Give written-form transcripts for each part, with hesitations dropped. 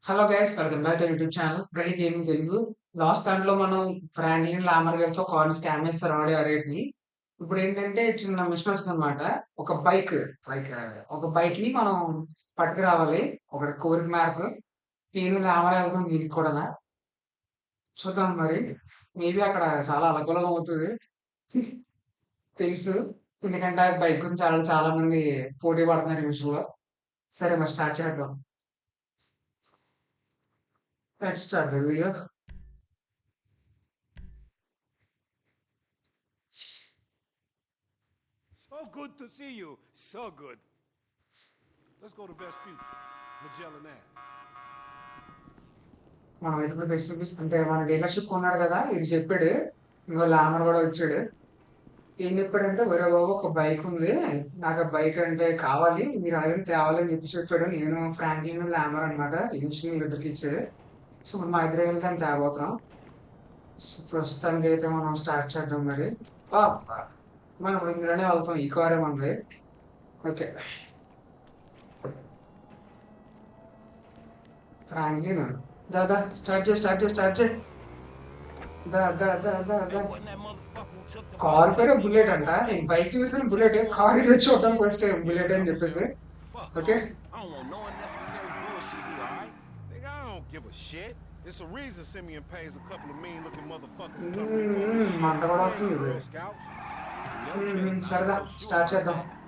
Hello guys, welcome back to YouTube channel Gahi gaming Telugu. Last దాంట్లో మనం Franklin లామర్ గారితో coin scam చేస్తారు ఆడి అరేట్ని. ఇప్పుడు ఏంటంటే చిన్న మిషన్ వచ్చింది అనమాట. ఒక బైక్ లైక్ ఒక బైక్ ని మనం పట్టుకురావాలి. ఒక కోరిక మేరకు నేను లామర్ వెళ్తాం దీనికి కూడా. చూద్దాం మరి. మేబీ అక్కడ చాలా అలకలం అవుతుంది తెలుసు. ఎందుకంటే ఆ బైక్ గురించి చాలా చాలా మంది పోటీ పడుతున్నారు ఈ విషయంలో. సరే మరి స్టార్ట్ చేద్దాం. Let's start the video. So good to see you. So good. Let's go to Vespucci, Magellan Ave. మనం అయితే ఫెసిలిటీస్ అంటే మన డీలర్షిప్ కొన్నాడు కదా, ఇది చెప్పాడు. ఇంకో లామర్ కూడా వచ్చాడు. ఏం చెప్పాడంటే, ఒరే బాబు ఒక బైక్ ఉంది, నాకు ఆ బైక్ అంటే కావాలి, మీరు అడగని తేవాలి అని చెప్పి చెప్పాడు. నేను ఫ్రాంక్లిన్ లామర్ అనమాట, ఈ విషయం ఇద్దరికి ఇచ్చాడు. సో ఇప్పుడు మా ఇద్దరు వెళ్తే అని తేబోతున్నాం. సో ప్రస్తుతానికి అయితే మనం స్టార్ట్ చేద్దాం మరి. పాపా, మనం ఇందులోనే వెళ్తాం, ఈ కారే మనది. ఓకే, ఫ్రాంక్లిన్ దాదా స్టార్ట్ చేయి. దా దా దా దా దా. Wasn't that motherfucker who took the car ball? పేరు బుల్లెట్ అంట. నేను బైక్ చూసాను బుల్లెట్, కార్ ఇది చూడటం ఫస్ట్ బుల్లెట్ అని చెప్పేసి. Fuck okay, off. I don't want no unnecessary bullshit here, alright? Nigga, I don't give a shit. It's a reason Simeon pays a couple of mean-looking motherfuckers to come repo this shit. మంట కూడా We ain't వస్తుంది. Girl Scouts. Okay, I సరదా ain't so sure start about చేద్దాం. that.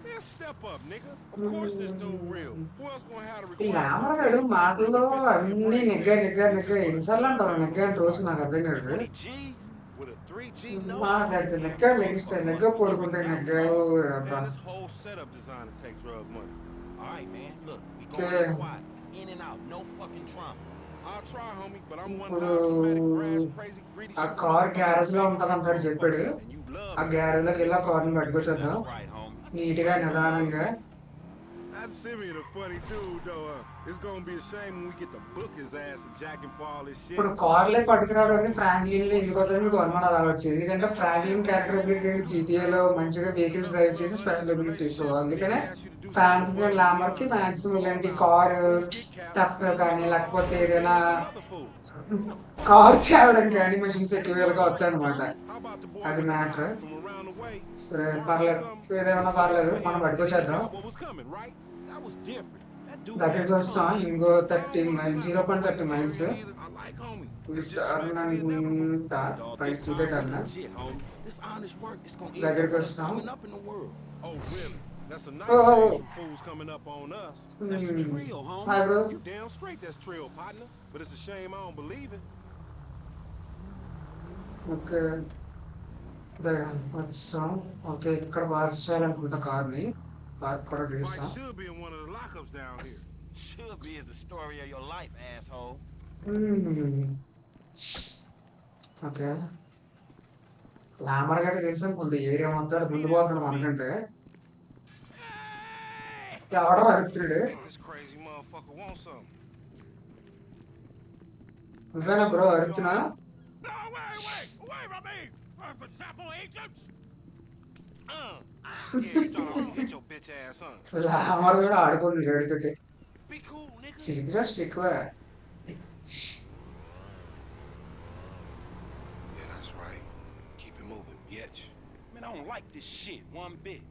Man, step up, nigga. Of course this dude real. Who else gonna have the ఈ requirements Ramar to గారు pay? మాటల్లో Nigga, fist your అన్ని brains నెగ్గా in. ఎన్నిసార్లు అంటారు నెగ్గా అని రోజు నాకు అర్థం కాదు. 20 G's? With a 3G note? మాట్లాడితే నెగ్గా లెగిస్తాయి, నెగ్గా పడుకుంటే నెగ్గా. Man, this whole setup designed to take drug money. Alright, man. Look, we Okay. going in quiet. In and out. No fucking trauma. I'll try, homie, but I'm one ఇప్పుడు loud, dramatic, brass, crazy, greedy ఆ shit car motherfucker. Garage లో ఉంటది అంటాడు చెప్పాడు. And you love ఆ it. Garage లోకి వెళ్ళి ఆ కార్ ని పట్టుకొచ్చేద్దాం That's right, homie. నీట్ గా నిదానంగా. That Simeon a funny dude, though. It's gonna be a shame when we get to book his ass and jack him for all this shit. ఇప్పుడు కార్లే పట్టుకురావడం అని Franklin లో ఎందుకు వద్దని మీకు అనుమానం రావచ్చు. ఎందుకంటే ఫ్రాంక్లిన్ క్యారెక్టర్ ఎబిలిటీ GTA లో మంచిగా వెహికల్స్ డ్రైవ్ చేసి స్పెషల్ ఎబిలిటీస్. సో అందుకనే ఫ్రాంక్లిన్ లామర్ కి మాక్సిమం ఇలాంటి కార్ థెఫ్ట్ కానీ లేకపోతే ఏదైనా కార్ తేవడం కానీ మిషన్స్ ఎక్కువగా వస్తాయి అనమాట. How about the boy అది with the matter. eye from around the way? సరే పర్లేదు, ఏదేమన్నా పర్లేదు, మనం పట్టుకొచ్చేద్దాం. What was coming, right? That was different. That dude దగ్గరికి had వస్తాం. tongue. ఇంకో 30 miles, 0.30 miles. I like homie. It's just turn mentally inevitable. అనుకుంటా, Dog, right this ఇదే time turn. we legit, homie. This honest work is gonna end దగ్గరికి up with us వస్తాం. coming up in the world. Oh, really? That's a nice Oh. change from fools coming up on us. That's a trio, homie. Hi bro. You damn straight that's trill, partner. But it's a shame I don't believe it. Okay, వచ్చాం. Okay, ఇక్కడ park చేయాలనుకుంటా కార్ని. Park కూడా Mike చేస్తాం. should be in one of the lockups down here. Should be is the story of your life, asshole. Okay, Lamar గడ్డ తెలిసి అనుకుంటే area మొత్తం ముందు పోతున్నాడు మనకంటే. ఎవడో అడుగుతున్నాడు. This crazy motherfucker wants something. నువ్వేనా బ్రో అడుగుతున్నా? No, wait from me! For example, agents! Yeah, you thought I would hit your bitch ass, huh? లామర్ కూడా ఆడుకుంటున్నాడు అడుగుతుంటే. Be cool, nigga. చిలిపిగా ఎక్కువ. Yeah, that's right. Keep it moving, bitch. Man, I don't like this shit one bit.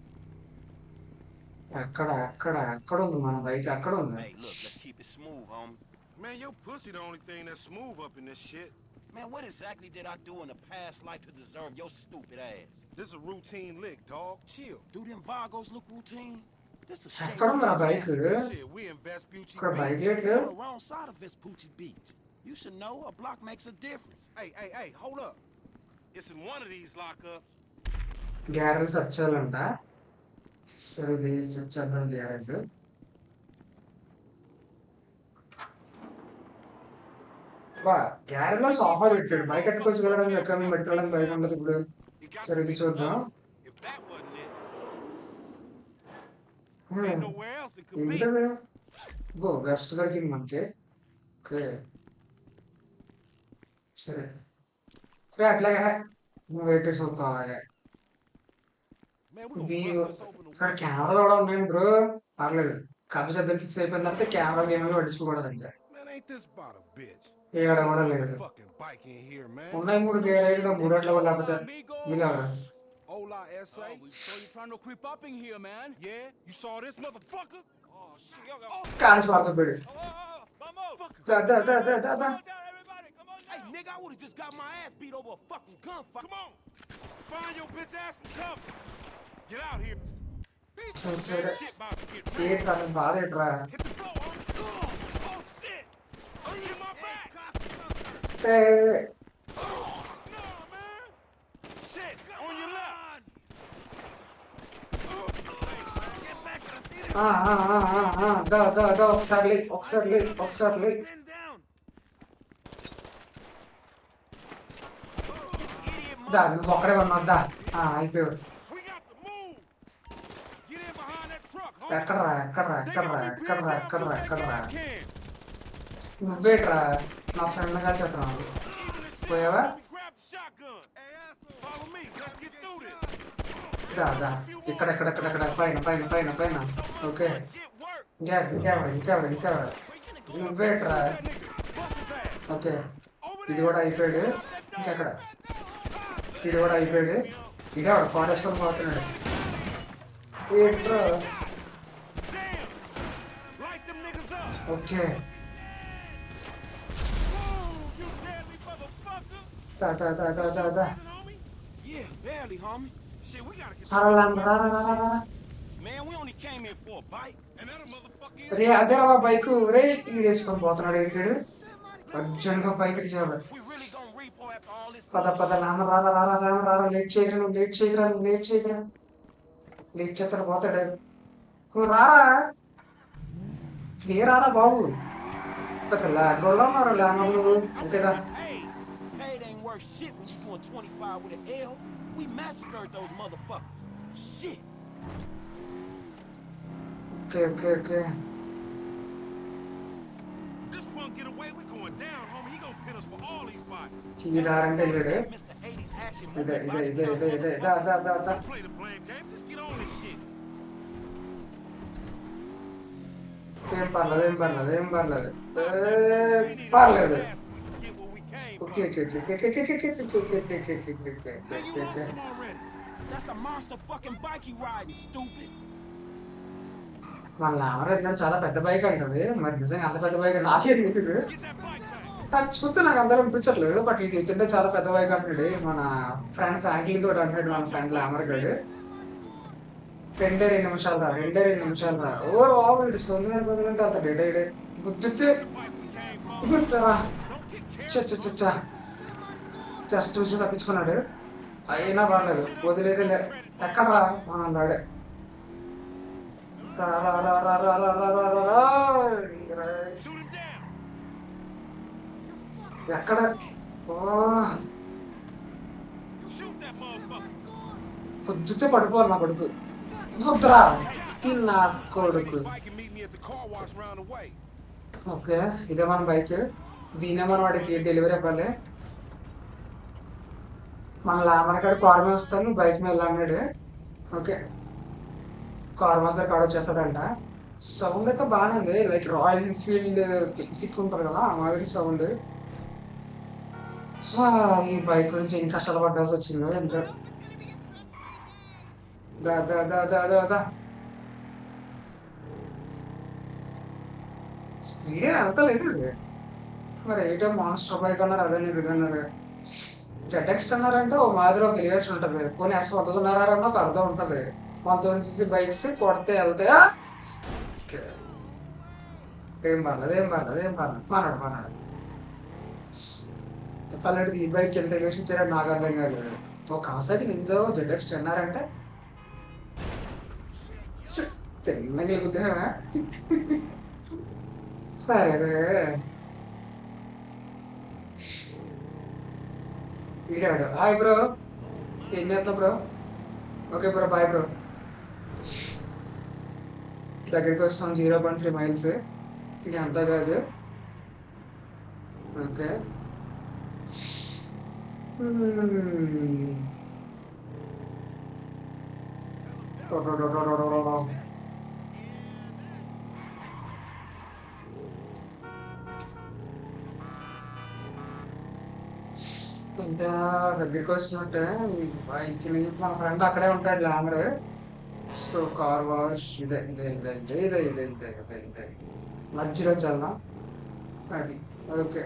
ఎక్కడ ఉంది మన bike? అక్కడ ఉంది. Hey, look, let's keep it smooth, homie. Man, your pussy the only thing that's smooth up in this shit. Man, what exactly did I do in a past life to deserve your stupid ass? This a routine lick, dog. Chill. Do them Vagos look routine? This a shame. ఎక్కడ ఉంది నా bike? Shit, we in Vespucci ఇక్కడ bike Beach. లేదు. On the wrong side of Vespucci Beach. You should know a block makes a difference. Hey, hold up. It's in one of these lockups. Garage search చేయాలంట. సరే ఇది search చేద్దాం garage. బా, garage లో sofa పెట్టాడు. Bike ఎట్టుకోవచ్చు ఎక్కడ పెట్టుకోవడానికి bike ఉండదు ఇప్పుడు. You got సరే to ఇది be చూద్దాం. something. If that wasn't it, ain't nowhere else it could be. ఏంటది? గో వెస్ట్ దొరికింది మనకి. ఓకే, సరే అట్లాగే నువ్వు వెయిట్ చేసి వస్తావు అలాగే. Man, we gonna ఇవి bust this open ఇక్కడ the కెమెరాలు కూడా ఉన్నాయి బ్రో. పర్లేదు, కబ్జా ఫిక్స్ అయిపోయిన తర్వాత కెమెరా గేమ్ పట్టించుకోకూడదు అంటే. Man, Ain't this about a bitch? ఏడ Ain't కూడా no లేదు. fucking bike in here, man. ఉన్నాయి 3 గ్యారేజ్‌లో 3 అట్లా కూడా లేకపోతే వీళ్ళెవరు? Hola, S.A. Oh, we saw you trying to creep up in here, man. Yeah, you saw this motherfucker? Oh, shit. Oh, కాల్చి పారదోబ్బేడు. vamos. Fuckers. దా దా దా దా దా దా. Come on down, everybody. Come on Hey, down. nigga, I would've just got my ass beat over a fucking gunfight. Come on. Find your bitch ass some cover. Get out here. Piece Okay, of man that- shit about to get real. ఏంట్రా నీ బాధ ఏంట్రా? Hit the floor, homie. Oh, shit. Get my back. A No, man. Shit, on your left. ఆ ఆ ఆ ఆ ఆ దా దా దా ఒకసారి లే ఒకసారి లే ఒకసారి లే. Bend down. దా నువ్వు ఒక్కడే ఉన్నావు దా. అయిపోయావు. We got to move. Get in behind that truck, homie. ఎక్కడ్రా ఎక్కడ్రా They ఎక్కడ్రా got me pinned ఎక్కడ్రా down ఎక్కడ్రా so that ఎక్కడ్రా? guy can. నువ్వేట్రా నా ఫ్రెండ్ గా చెప్తున్నావు? Even the shit, Wherever? homie, grab the shotgun. Hey, asshole. Follow me. Let's get through this. దా దా ఇక్కడ ఇక్కడ ఇక్కడ ఇక్కడ పైన పైన పైన పైన. Okay Shit work. ఇంకెవరు నువ్వేట్రా? That nigga. Bust his ass. Okay Over ఇది there. కూడా అయిపోయాడు. ఇంకెక్కడ ఇది కూడా అయిపోయాడు. ఇదేవాడు కోటేసుకొని పోతున్నాడు. ఏంట్రా? Damn. Light them niggas up. Okay Whoa, you deadly motherfucker. దా దా దా దా దా దా. Breathing on me? Yeah, barely, homie. Shit, we gotta get రా. Man, we only came here for a bite. and that motherfucker is. రే అదేరా bike రే వేసుకొని పోతున్నాడు ఏంటాడు? అర్జెంట్గా బైక్ ఇచ్చేవాడు. We really gonna repo after all this. పద పద Rama late చేయరా నువ్వు లేట్ చేయరా లేట్ చేస్తాడు పోతాడు. నువ్వు రారా ఏ రారా బాబు గొడవ ఉన్నారు లేమా నువ్వు అంతేగా. Hey, it ain't worth shit when you doing 25 with an L. We massacred those motherfuckers. Shit. Okay This punk get away, we going down, homie. He gonna pin us for all these bodies. ఈ దారంటే వెళ్ళాడు. Mr. 80s action ఇదే movie. ఇదే దా. Don't play the blame game. Just get on this shit. ఏం పర్లేదు We need పర్లేదు. all the ass so we can get where we came from. Okay Man, you awesome already. That's a monster fucking bike you riding, stupid. మన లామరెడ్డి చాలా పెద్ద bike అంటది. మరి నిజంగా అంత పెద్ద బైక్ నాకేం తెలియదు. Get that bike back. అది చూస్తే నాకు అందరూ అనిపించట్లేదు. బట్ ఇది ఎత్తుంటే చాలా పెద్ద బైక్ అంటాడు. మన ఫ్రెండ్ ఫ్యామిలీ తోటి అంటాడు మన ఫ్రెండ్ లామరెడ్డి. 2 నిమిషాలు రా. ఓ బాబు వీడు సొంత బదులంటే అంత డేటే గుర్తుతే The bike we came from. గుర్తురా. Don't get careless. Just చూసి తప్పించుకున్నాడు. అయినా పర్లేదు వదిలేదే ఎక్కడ్రా అన్నాడే. Shoot him down. ఎక్కడ ఓ Shoot that motherfucker. పొద్దుతే పడిపోవాలి నా కొడుకు. వద్దురా నా కొడుకు. Bike and meet me at the car wash round the way. Okay ఇదే మన బైక్. దీనే మన వాడికి డెలివరీ ఇవ్వాలి. మన లామరకాడ కార్ మీద వస్తాను బైక్ మీద వెళ్ళాడు. ఓకే కార్ మాస్టర్ కాడ వచ్చేస్తాడంట. సౌండ్ అయితే బాగానే ఉంది. లైక్ రాయల్ ఎన్ఫీల్డ్ క్లాసిక్ ఉంటుంది కదా ఆ మాదిరి సౌండ్. ఈ బైక్ గురించి ఇంకా కష్టపడాల్సి వచ్చింది. ఇంకా దా స్పీడే వెళ్తలేదు. మరి ఏటో మాన్స్టర్ బైక్ అన్నారు అదే ఇది అన్నారు. జెడ్ఎక్స్ అన్నారంటే ఓ మాదిరి ఒక ఎలివేషన్ ఉంటుంది. పోనీ ఎస్ 100 అన్నారన్న ఒక అర్థం ఉంటుంది. 1000cc బైక్స్ కొడితే వెళ్తాయా? ఏం పర్లేదు మనడు చెప్పాలంటే ఈ బైక్ ఎంత ఎలివేషన్ ఇచ్చారో నాకు అర్థం కాలేదు. ఒక కాసాకి నింజో జెడ్ఎక్స్ అన్నారంటే చిన్నగా ఎగుతావా? సరే వీడాడు. హాయ్ బ్రో ఏం చేస్తావు bro? Okay bro bye bro. దగ్గరికి వస్తాం 0.3 మైల్స్. ఇది అంతా కాదు. ఓకే ఇంకా దగ్గరికి వచ్చినట్టే బైక్ మన ఫ్రెండ్ అక్కడే ఉంటాడు లామర్. సో కార్ వాష్ ఇదే మధ్యలో చల్లా అది. ఓకే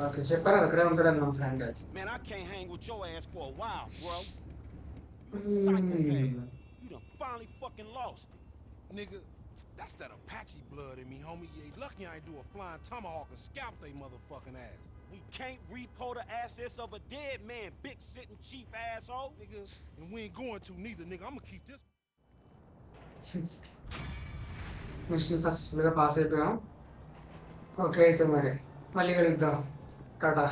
ఓకే చెప్పారు అది అక్కడే ఉంటాడు మా friend. Man, I can't hang with your ass for a while, bro. You a psychopath. You done finally fucking lost it. Nigga, that's that Apache blood in me, homie. You ain't lucky I ain't do a flying tomahawk and scalp they motherfucking ass. We can't repo the assets of a dead man, big sitting chief asshole. Nigga, and we ain't going to neither, nigga. I'ma keep this. Mission సక్సెస్ఫుల్గా pass అయిపోయాం. Okay అయితే మరి మళ్ళీ కలుద్దాం. టాటా.